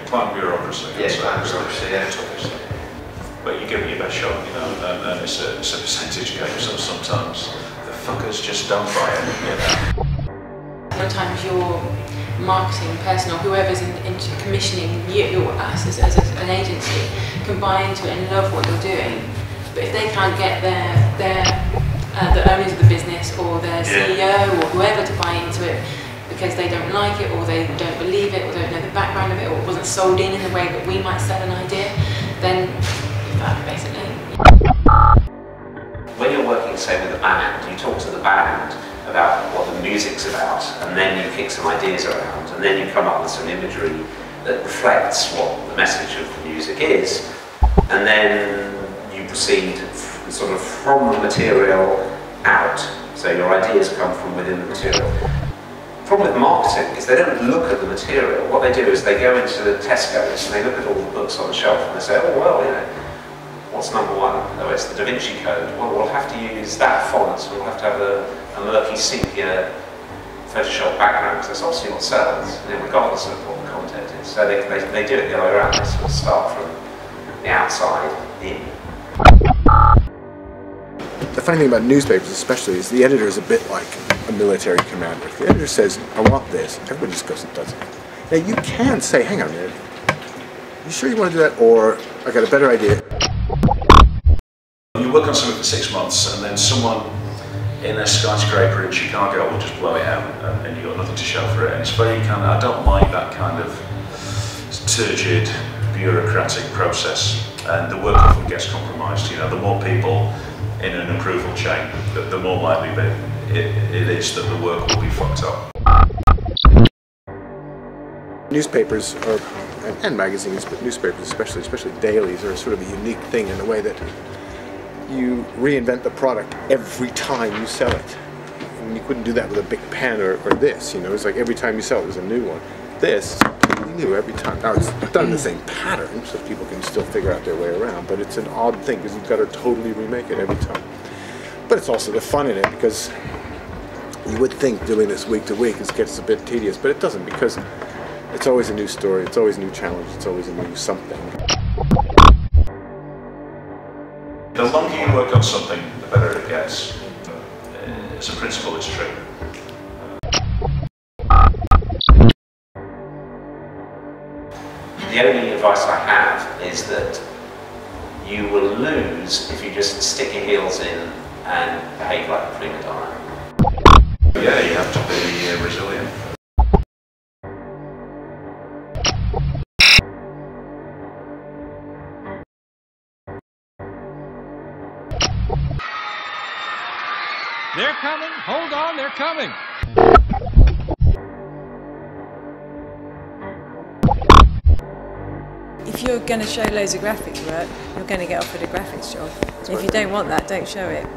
Plant bureaucracy. Yes, plant bureaucracy, yeah. But you give it your best shot, you know, and it's a percentage game, so sometimes the fuckers just don't buy it, you know. Sometimes your marketing person or whoever's into commissioning you or us as an agency can buy into it and love what you're doing, but if they can't get the owners of the business or their CEO or whoever to buy into it because they don't like it or they don't believe it or don't know the background of it or it wasn't sold in the way that we might sell an idea, then you're fucked basically. When you're working, say, with a band, you talk to the band about what the music's about, and then you kick some ideas around, and then you come up with some imagery that reflects what the message of the music is, and then you proceed sort of from the material out. So your ideas come from within the material. The problem with marketing is they don't look at the material. What they do is they go into the Tesco's and they look at all the books on the shelf and they say, oh well, you know, what's number one? Oh, it's the Da Vinci Code. Well, we'll have to use that font, so we'll have to have a murky sepia Photoshop background, because that's obviously what sells, you know, regardless of what the content is. So they do it the other way around. They sort of start from the outside in. The funny thing about newspapers especially is the editor is a bit like a military commander. If the editor says, I want this, everybody just goes and does it. Now you can say, hang on a minute, you sure you want to do that? Or, I got a better idea. You work on something for 6 months and then someone in a skyscraper in Chicago will just blow it out and you've got nothing to show for it. And it's very kind of, I don't like that kind of turgid, bureaucratic process, and the work often gets compromised. You know, the more people in an approval chain, the more likely that it is that the work will be fucked up. Newspapers, and magazines, but newspapers especially dailies, are sort of a unique thing in the way that you reinvent the product every time you sell it. And you couldn't do that with a big pen or this, you know, it's like every time you sell it, there's a new one. This is completely new every time. Now it's done in the same pattern, so people can still figure out their way around, but it's an odd thing because you've got to totally remake it every time. But it's also the fun in it, because you would think doing this week to week gets a bit tedious, but it doesn't, because it's always a new story, it's always a new challenge, it's always a new something. The longer you work on something, the better it gets. As a principle, it's true. The only advice I have is that you will lose if you just stick your heels in and behave like a prima donna. Yeah, you have to be resilient. They're coming! Hold on, they're coming! If you're going to show loads of graphics work, you're going to get offered a graphics job. If you don't want that, don't show it.